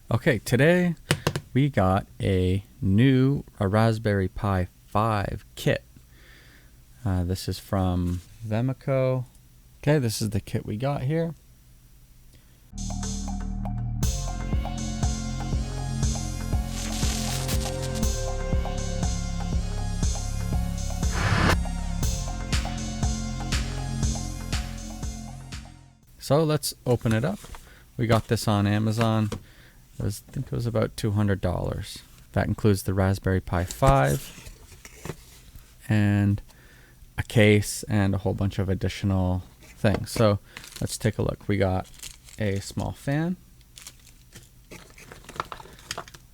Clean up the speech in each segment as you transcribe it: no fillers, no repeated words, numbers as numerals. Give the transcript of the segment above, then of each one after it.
Okay, today we got a Raspberry Pi 5 kit. This is from Vemico. Okay, this is the kit we got here. So let's open it up. We got this on Amazon. I think it was about $200. That includes the Raspberry Pi 5 and a case and a whole bunch of additional things. So let's take a look. We got a small fan.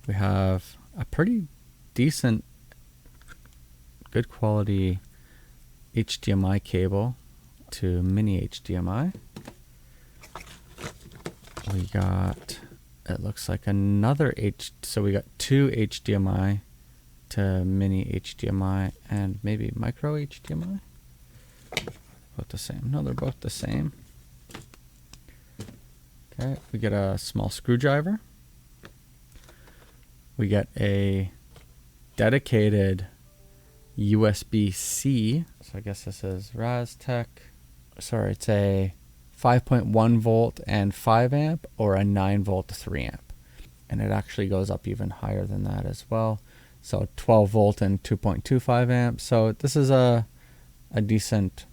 We have a pretty decent, good quality HDMI cable to mini HDMI. We got, it looks like another so we got two HDMI to mini HDMI and maybe micro HDMI. Both the same. No, they're both the same. Okay, we get a small screwdriver. We get a dedicated USB-C. So I guess this is Rastec. Sorry, it's a 5.1 volt and 5 amp or a 9 volt 3 amp. And it actually goes up even higher than that as well. So 12 volt and 2.25 amp. So this is a decent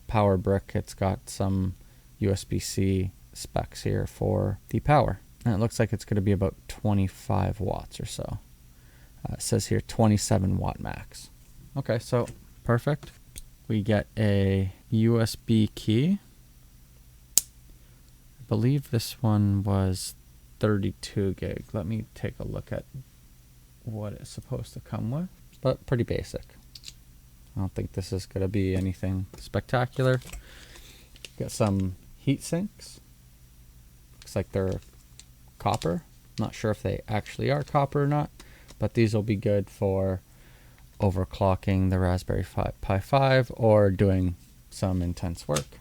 power brick. It's got some USB-C specs here for the power. And it looks like it's going to be about 25 watts or so. It says here 27 watt max. Okay, so perfect. We get a USB key. I believe this one was 32 gig. Let me take a look at what it's supposed to come with, but pretty basic. I don't think this is going to be anything spectacular. Got some heat sinks. Looks like they're copper. Not sure if they actually are copper or not, but these will be good for overclocking the Raspberry Pi 5 or doing some intense work.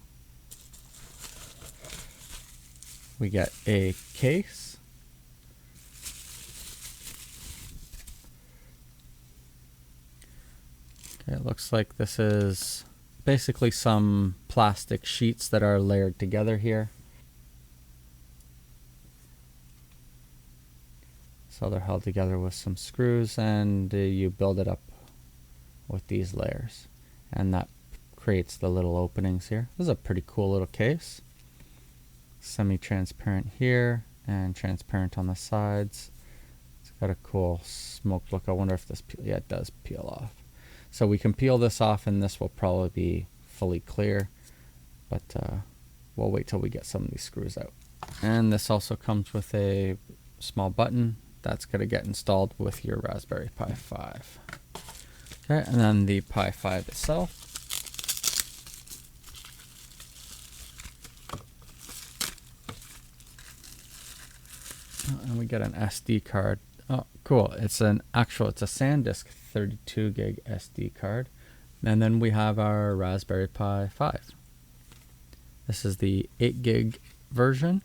We get a case. Okay, it looks like this is basically some plastic sheets that are layered together here. So they're held together with some screws, and you build it up with these layers. And that creates the little openings here. This is a pretty cool little case. Semi-transparent here and transparent on the sides. It's got a cool smoke look. I wonder if this, yeah, it does peel off. So we can peel this off and this will probably be fully clear, but we'll wait till we get some of these screws out. And this also comes with a small button that's going to get installed with your Raspberry Pi 5. Okay, and then the Pi 5 itself. And we get an SD card. Oh, cool. It's a SanDisk 32 gig SD card. And then we have our Raspberry Pi 5. This is the 8 gig version.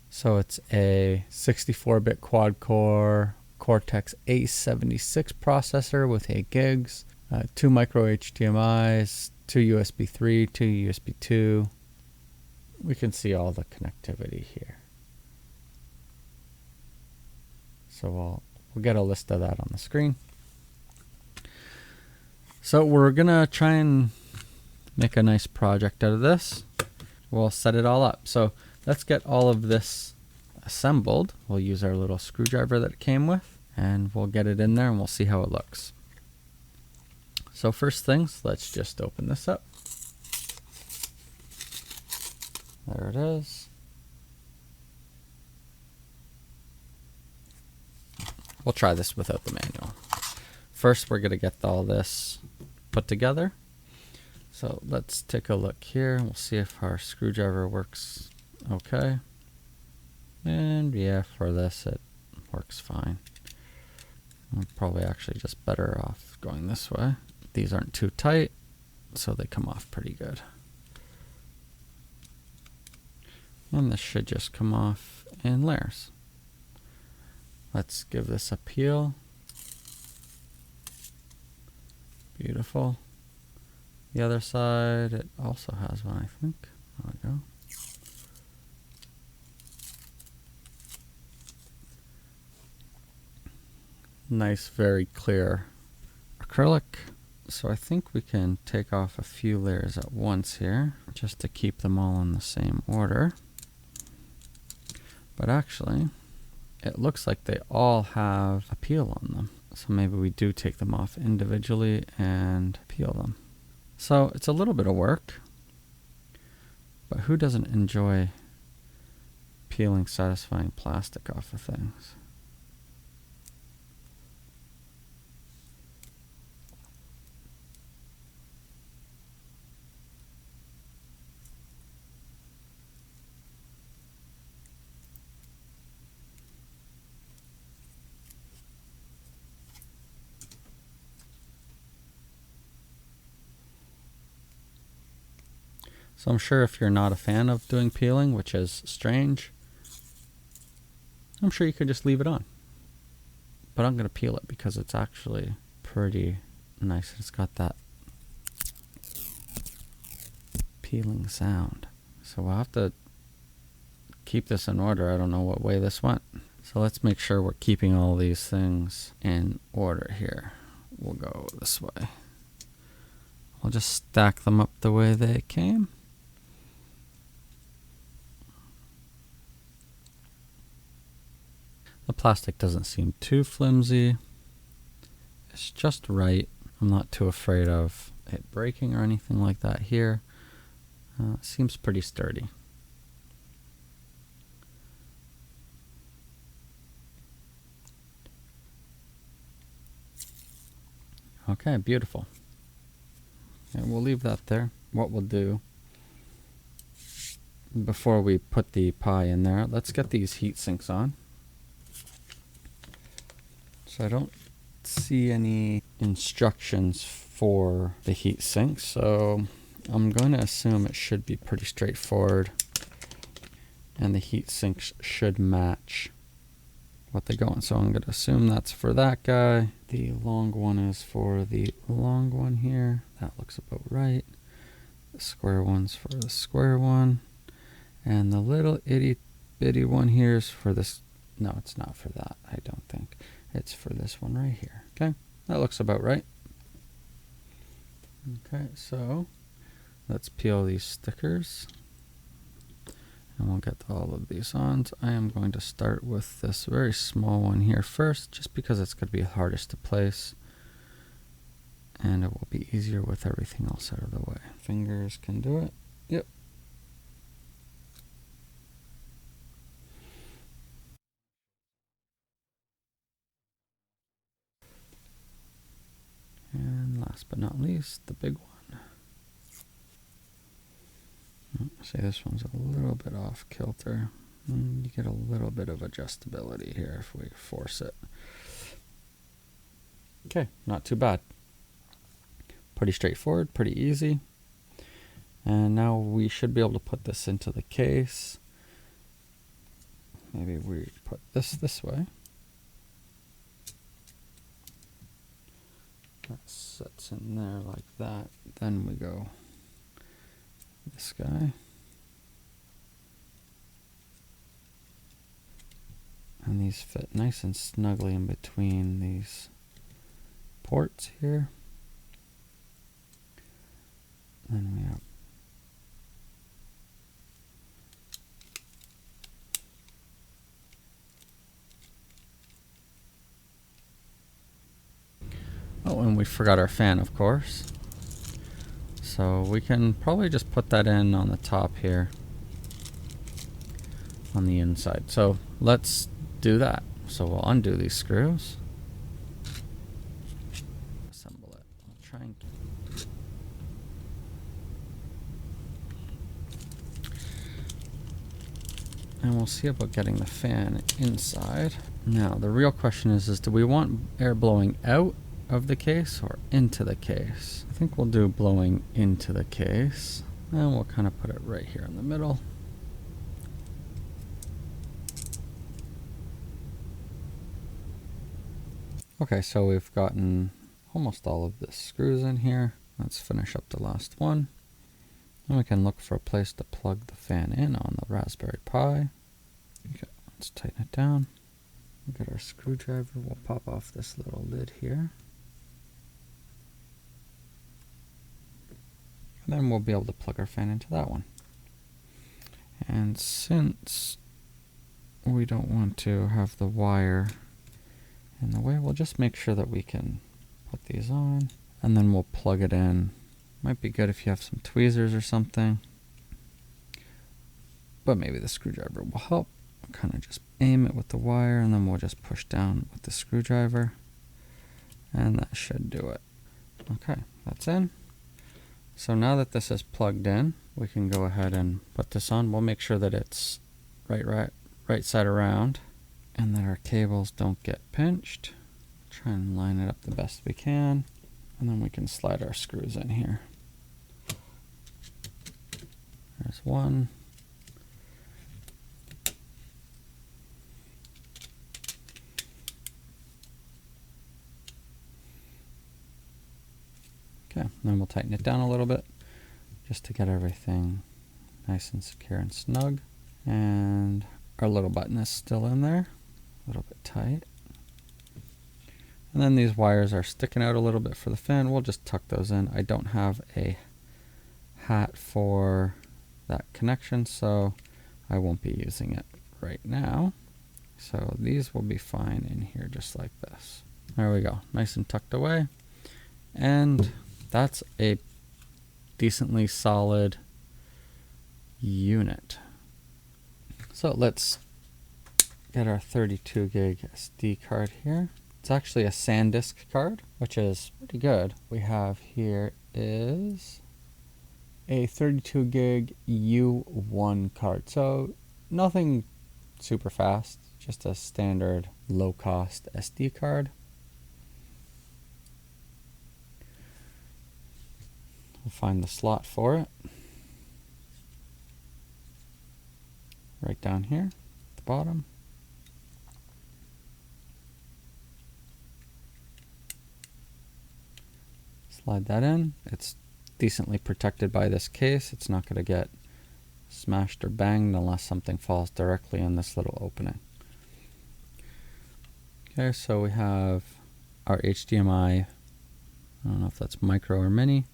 So it's a 64-bit quad-core Cortex A76 processor with 8 gigs, 2 micro HDMIs, 2 USB 3, 2 USB 2. We can see all the connectivity here. So we'll get a list of that on the screen. So we're gonna try and make a nice project out of this. We'll set it all up. So let's get all of this assembled. We'll use our little screwdriver that it came with, and we'll get it in there and we'll see how it looks. So first things, let's just open this up. There it is. We'll try this without the manual. First, we're going to get all this put together. So let's take a look here. We'll see if our screwdriver works okay. And yeah, for this, it works fine. I'm probably actually just better off going this way. These aren't too tight, so they come off pretty good. And this should just come off in layers. Let's give this a peel. Beautiful. The other side, it also has one, I think. There we go. Nice, very clear acrylic. So I think we can take off a few layers at once here, just to keep them all in the same order. But actually, it looks like they all have a peel on them. So maybe we do take them off individually and peel them. So it's a little bit of work, but who doesn't enjoy peeling satisfying plastic off of things? So I'm sure if you're not a fan of doing peeling, which is strange, I'm sure you could just leave it on. But I'm going to peel it because it's actually pretty nice. It's got that peeling sound. So we'll have to keep this in order. I don't know what way this went. So let's make sure we're keeping all these things in order here. We'll go this way. We'll just stack them up the way they came. The plastic doesn't seem too flimsy. It's just right. I'm not too afraid of it breaking or anything like that here. Seems pretty sturdy. Okay, beautiful. And we'll leave that there. What we'll do before we put the pie in there, let's get these heat sinks on. So I don't see any instructions for the heat sink, so I'm going to assume it should be pretty straightforward, and the heat sinks should match what they go on. So I'm going to assume that's for that guy. The long one is for the long one here. That looks about right. The square one's for the square one, and the little itty bitty one here is for this. No, it's not for that, I don't think. It's for this one right here. Okay, that looks about right. Okay, so let's peel these stickers and we'll get all of these on. So I am going to start with this very small one here first, just because it's going to be hardest to place and it will be easier with everything else out of the way. Fingers can do it. Yep. And last but not least, the big one. See, this one's a little bit off kilter. You get a little bit of adjustability here if we force it. Okay, not too bad. Pretty straightforward, pretty easy. And now we should be able to put this into the case. Maybe we put this way. That sits in there like that. Then we go this guy. And these fit nice and snugly in between these ports here. Then we have and we forgot our fan, of course. So we can probably just put that in on the top here on the inside. So let's do that. So we'll undo these screws. Assemble it. I'll try and we'll see about getting the fan inside. Now the real question is do we want air blowing out of the case or into the case? I think we'll do blowing into the case, and we'll kind of put it right here in the middle. Okay, so we've gotten almost all of the screws in here. Let's finish up the last one. And we can look for a place to plug the fan in on the Raspberry Pi. Okay, let's tighten it down. We've got our screwdriver. We'll pop off this little lid here. And then we'll be able to plug our fan into that one. And since we don't want to have the wire in the way, we'll just make sure that we can put these on, and then we'll plug it in. Might be good if you have some tweezers or something, but maybe the screwdriver will help. Kind of just aim it with the wire, and then we'll just push down with the screwdriver, and that should do it. Okay, that's in. So now that this is plugged in, we can go ahead and put this on. We'll make sure that it's right side around, and that our cables don't get pinched. Try and line it up the best we can, and then we can slide our screws in here. There's one. Okay, then we'll tighten it down a little bit just to get everything nice and secure and snug. And our little button is still in there, a little bit tight. And then these wires are sticking out a little bit for the fan. We'll just tuck those in. I don't have a hat for that connection, so I won't be using it right now. So these will be fine in here just like this. There we go, nice and tucked away. And that's a decently solid unit. So let's get our 32 gig SD card here. It's actually a SanDisk card, which is pretty good. We have here is a 32 gig U1 card. So nothing super fast, just a standard low cost SD card. We'll find the slot for it. Right down here at the bottom. Slide that in. It's decently protected by this case. It's not going to get smashed or banged unless something falls directly in this little opening. Okay, so we have our HDMI, I don't know if that's micro or mini,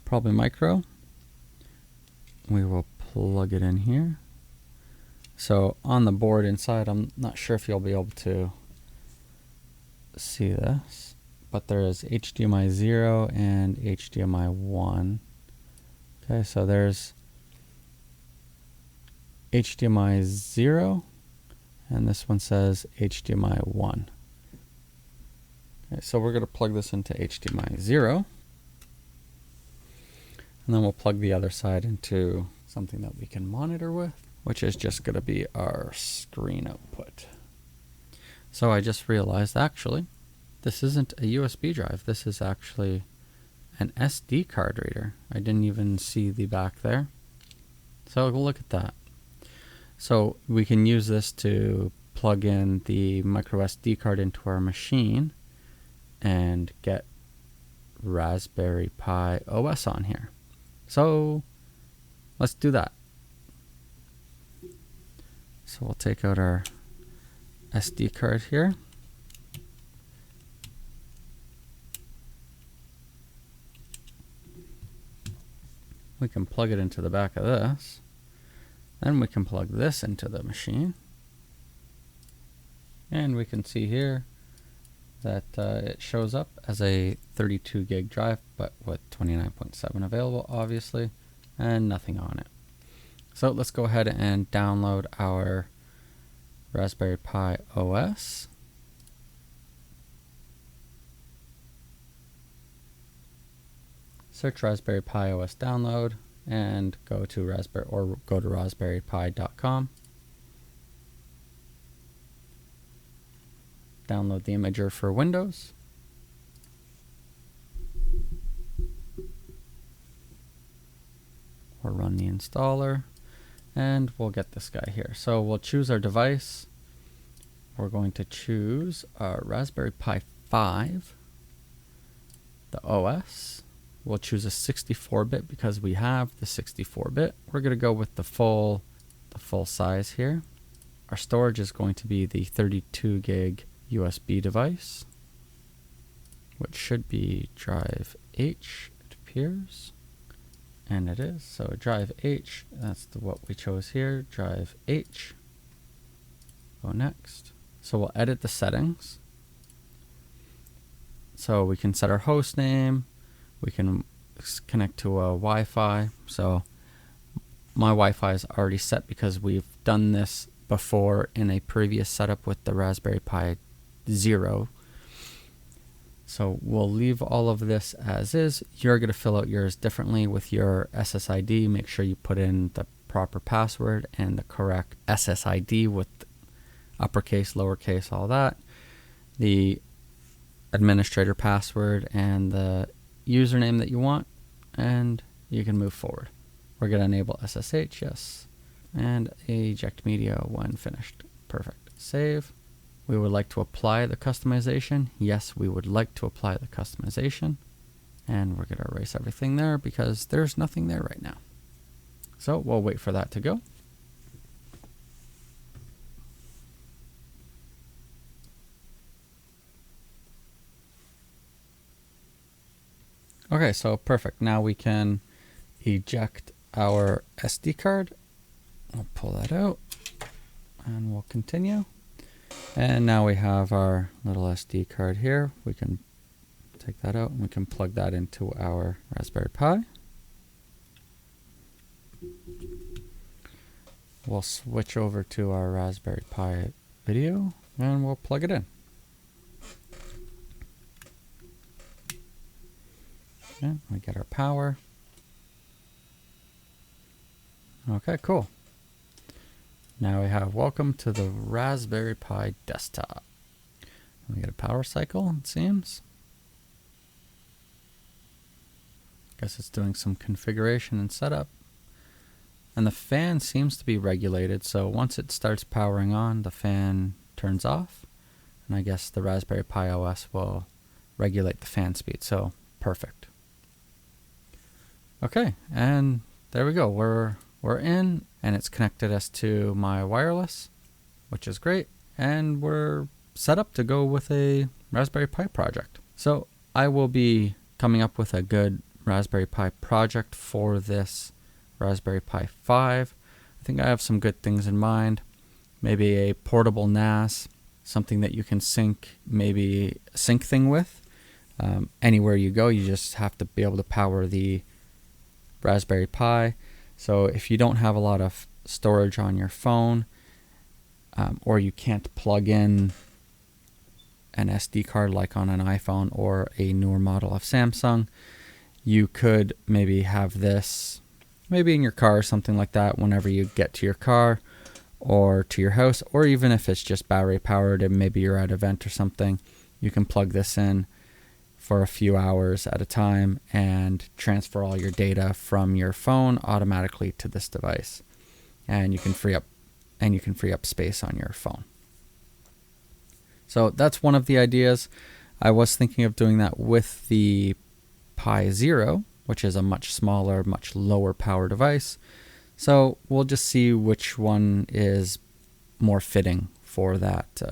probably micro. We will plug it in here. So on the board inside, I'm not sure if you'll be able to see this, but there is HDMI 0 and HDMI 1. Okay, so there's HDMI 0, and this one says HDMI 1. Okay, so we're going to plug this into HDMI 0, and then we'll plug the other side into something that we can monitor with, which is just going to be our screen output. So I just realized actually this isn't a USB drive. This is actually an SD card reader. I didn't even see the back there. So look at that. So we can use this to plug in the micro SD card into our machine and get Raspberry Pi OS on here. So let's do that. So we'll take out our SD card here. We can plug it into the back of this. Then we can plug this into the machine. And we can see here that it shows up as a 32 gig drive, but with 29.7 available, obviously, and nothing on it. So let's go ahead and download our Raspberry Pi OS. Search Raspberry Pi OS download and go to raspberrypi.com. Download the imager for Windows. Or run the installer. And we'll get this guy here. So we'll choose our device. we're going to choose our Raspberry Pi 5, the OS. We'll choose a 64-bit because we have the 64-bit. We're going to go with the full size here. Our storage is going to be the 32 gig USB device, which should be drive H, it appears. And it is. So drive H, that's what we chose here, drive H. Go next. So we'll edit the settings. So we can set our host name. We can connect to a Wi-Fi. So my Wi-Fi is already set because we've done this before in a previous setup with the Raspberry Pi 0. So we'll leave all of this as is. You're going to fill out yours differently with your SSID. Make sure you put in the proper password and the correct SSID with uppercase, lowercase, all that. The administrator password and the username that you want, and you can move forward. We're going to enable SSH, yes, and eject media when finished. Perfect. Save. We would like to apply the customization. Yes, we would like to apply the customization. And we're going to erase everything there because there's nothing there right now. So we'll wait for that to go. Okay, so perfect. Now we can eject our SD card. We'll pull that out and we'll continue. And now we have our little SD card here. We can take that out and we can plug that into our Raspberry Pi. We'll switch over to our Raspberry Pi video and we'll plug it in. Okay, we get our power. Okay, cool. Now we have welcome to the Raspberry Pi desktop. We get a power cycle, it seems. Guess it's doing some configuration and setup. And the fan seems to be regulated, so once it starts powering on, the fan turns off. And I guess the Raspberry Pi OS will regulate the fan speed, so perfect. Okay, and there we go. We're in, and it's connected us to my wireless, which is great. And we're set up to go with a Raspberry Pi project. So I will be coming up with a good Raspberry Pi project for this Raspberry Pi 5. I think I have some good things in mind. Maybe a portable NAS, something that you can sync, maybe a sync thing with. Anywhere you go, you just have to be able to power the Raspberry Pi. So if you don't have a lot of storage on your phone, or you can't plug in an SD card like on an iPhone or a newer model of Samsung, you could maybe have this maybe in your car or something like that whenever you get to your car or to your house, or even if it's just battery powered and maybe you're at an event or something, you can plug this in for a few hours at a time and transfer all your data from your phone automatically to this device. And you can free up space on your phone. So that's one of the ideas. I was thinking of doing that with the Pi 0, which is a much smaller, much lower power device. So we'll just see which one is more fitting for that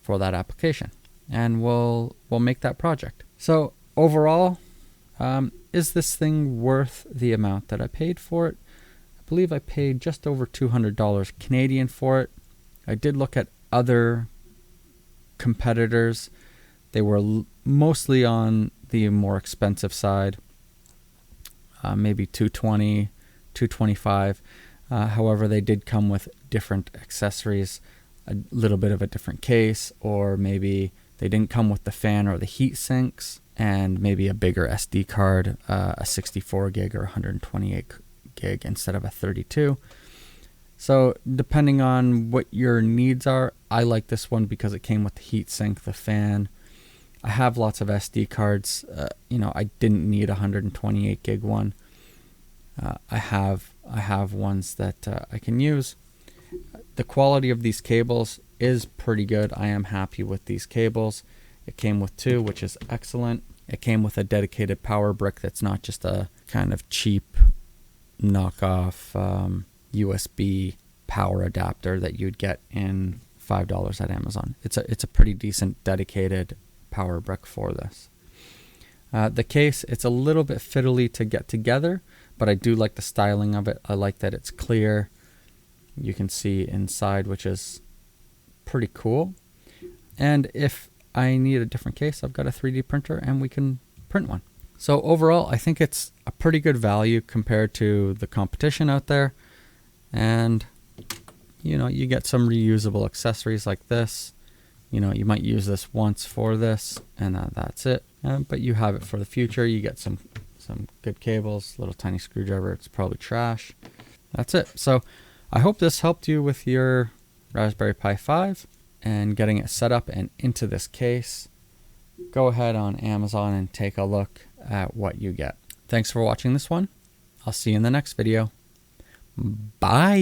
application, and we'll make that project. So overall, is this thing worth the amount that I paid for it? I believe I paid just over $200 Canadian for it. I did look at other competitors. They were mostly on the more expensive side, maybe $220, $225. However, they did come with different accessories, a little bit of a different case, or maybe they didn't come with the fan or the heat sinks, and maybe a bigger SD card, a 64 gig or 128 gig instead of a 32. So depending on what your needs are, I like this one because it came with the heat sink, the fan. I have lots of SD cards. I didn't need a 128 gig one. I have ones that I can use. The quality of these cables is pretty good. I am happy with these cables. It came with 2, which is excellent. It came with a dedicated power brick that's not just a kind of cheap knockoff USB power adapter that you'd get in $5 at Amazon. It's a pretty decent dedicated power brick for this. The case, it's a little bit fiddly to get together, but I do like the styling of it. I like that it's clear. You can see inside, which is pretty cool. And if I need a different case, I've got a 3D printer and we can print one. So overall, I think it's a pretty good value compared to the competition out there. And, you know, you get some reusable accessories like this. You know, you might use this once for this and that's it. But you have it for the future. You get some good cables, little tiny screwdriver. It's probably trash. That's it. So I hope this helped you with your Raspberry Pi 5 and getting it set up and into this case. Go ahead on Amazon and take a look at what you get. Thanks for watching this one. I'll see you in the next video. Bye.